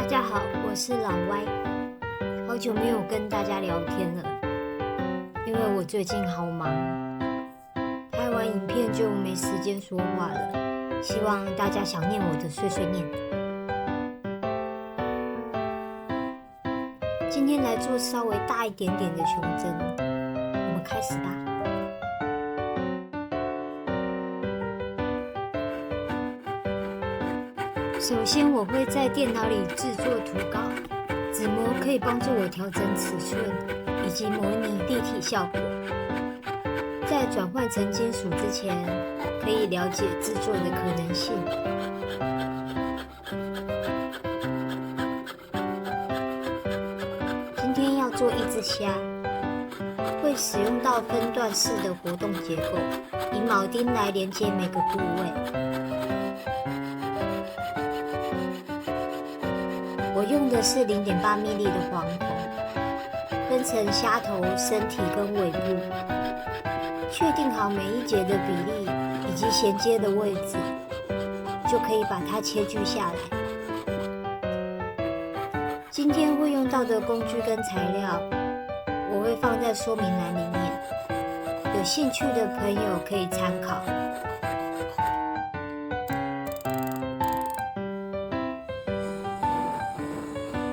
家好，我是老歪，好久没有跟大家聊天了，因为我最近好忙，拍完影片就没时间说话了，希望大家想念我的碎碎念。今天来做稍微大一点点的胸针，我们开始吧。首先，我会在电脑里制作图稿，纸模可以帮助我调整尺寸以及模拟立体效果。在转换成金属之前，可以了解制作的可能性。今天要做一只虾，会使用到分段式的活动结构，以铆钉来连接每个部位。我用的是0.8mm的黄铜，分成虾头、身体跟尾部，确定好每一节的比例以及衔接的位置，就可以把它切锯下来。今天会用到的工具跟材料，我会放在说明栏里面，有兴趣的朋友可以参考。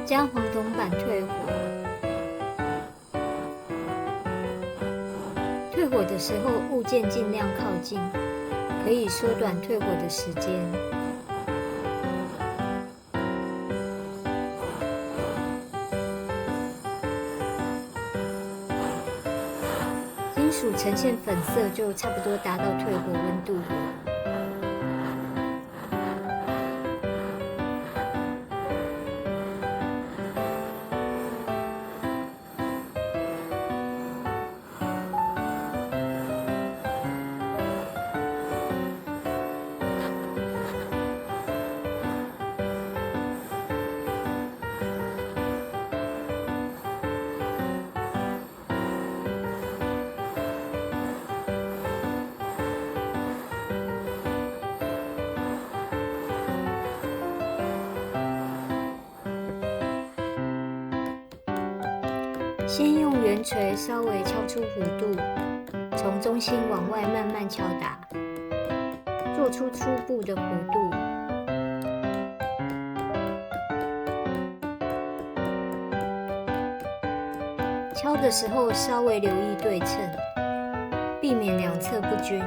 将黄铜板退火，退火的时候物件尽量靠近，可以缩短退火的时间。金属呈现粉色就差不多达到退火温度了。先用圆锤稍微敲出弧度，从中心往外慢慢敲打，做出初步的弧度。敲的时候稍微留意对称，避免两侧不均。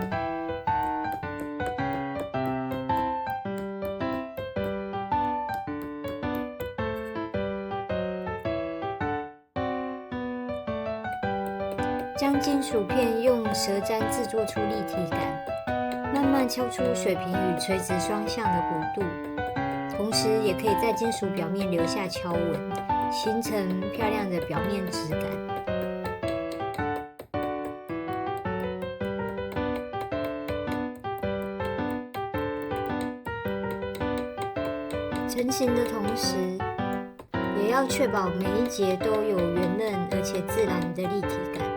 将金属片用舌砧制作出立体感，慢慢敲出水平与垂直双向的弧度，同时也可以在金属表面留下敲纹，形成漂亮的表面质感。成型的同时，也要确保每一节都有圆润而且自然的立体感。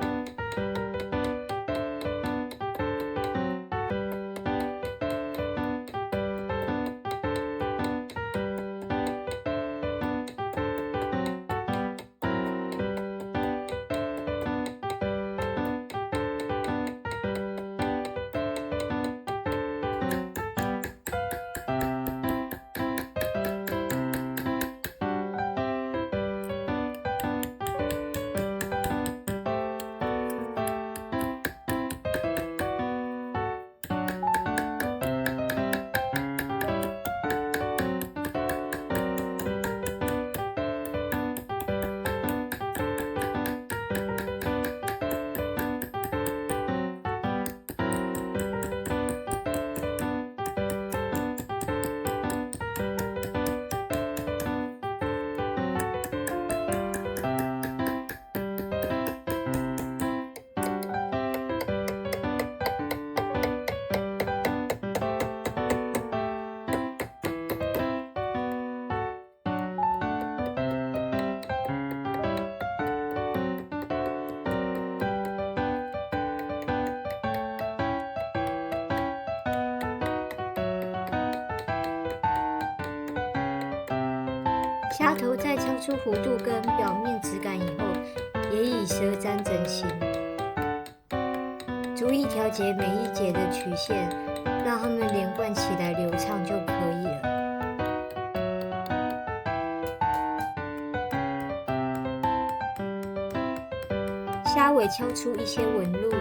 虾头在敲出弧度跟表面质感以后，也以舌砧整形，逐一调节每一节的曲线，让它们连贯起来流畅就可以了。虾尾敲出一些纹路，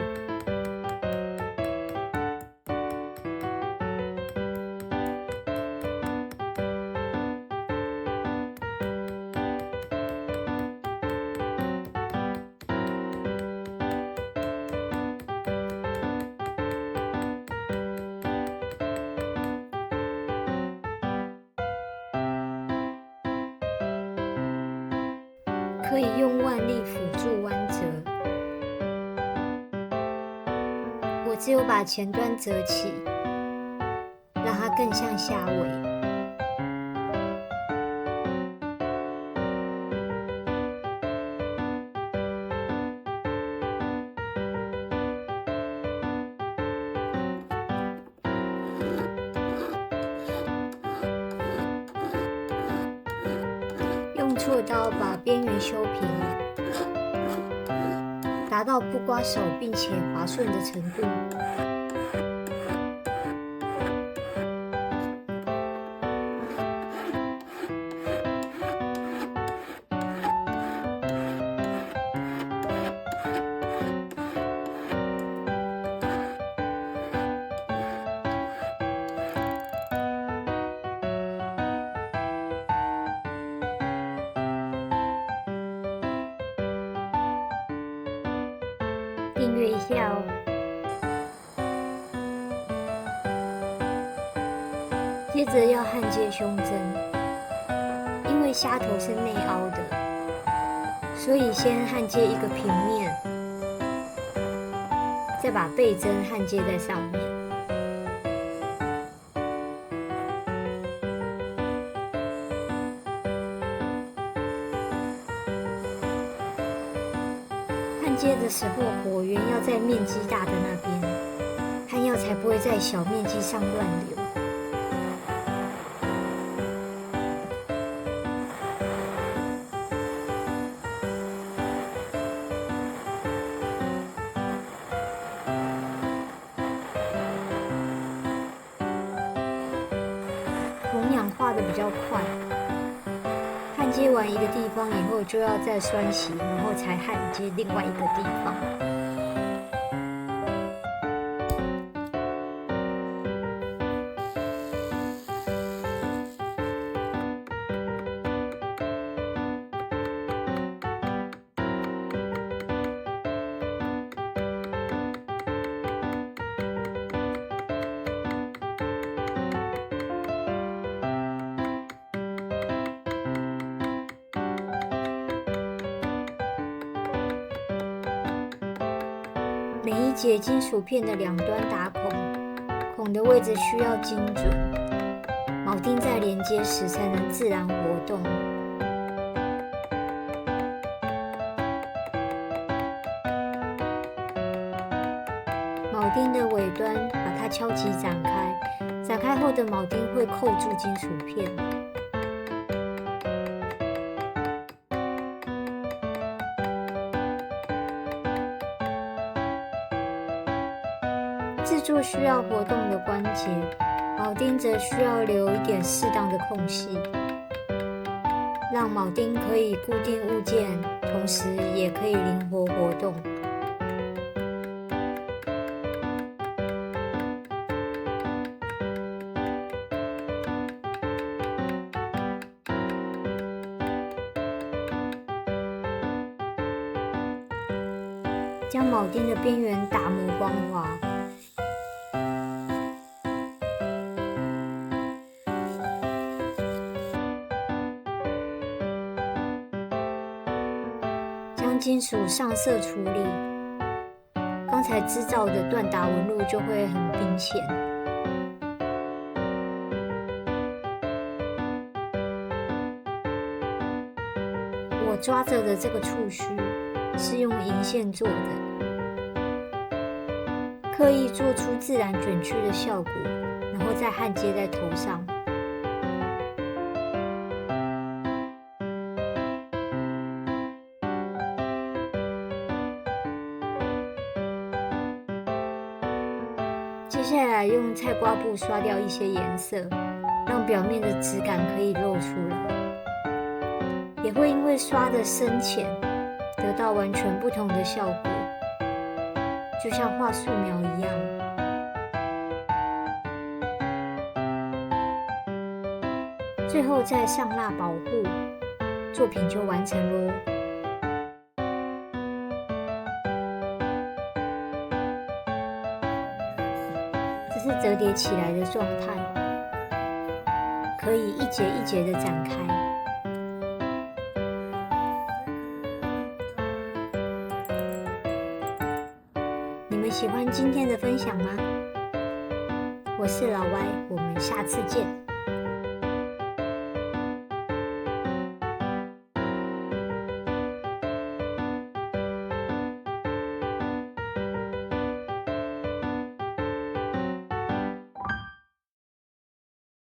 可以用腕力辅助弯折。我只有把前端折起，让它更像虾尾。用锉刀把边缘修平，达到不刮手并且滑顺的程度。订阅一下哦。接着要焊接胸针，因为虾头是内凹的，所以先焊接一个平面，再把背针焊接在上面。焊接的时候，火源要在面积大的那边，焊药才不会在小面积上乱流。铜氧化的比较快。焊接完一个地方以后，就要再栓洗，然后才焊接另外一个地方。每一节金属片的两端打孔，孔的位置需要精准，铆钉在连接时才能自然活动。铆钉的尾端把它敲击展开，展开后的铆钉会扣住金属片。制作需要活动的关节，铆钉则需要留一点适当的空隙，让铆钉可以固定物件，同时也可以灵活活动。将铆钉的边缘打磨光滑。将金属上色处理，刚才织造的锻打纹路就会很明显。我抓着的这个触须是用银线做的，刻意做出自然卷曲的效果，然后再焊接在头上。下来用菜瓜布刷掉一些颜色，让表面的质感可以露出来，也会因为刷的深浅，得到完全不同的效果，就像画素描一样。最后再上蜡保护，作品就完成咯。这是折叠起来的状态，可以一节一节的展开。你们喜欢今天的分享吗？我是老歪，我们下次见。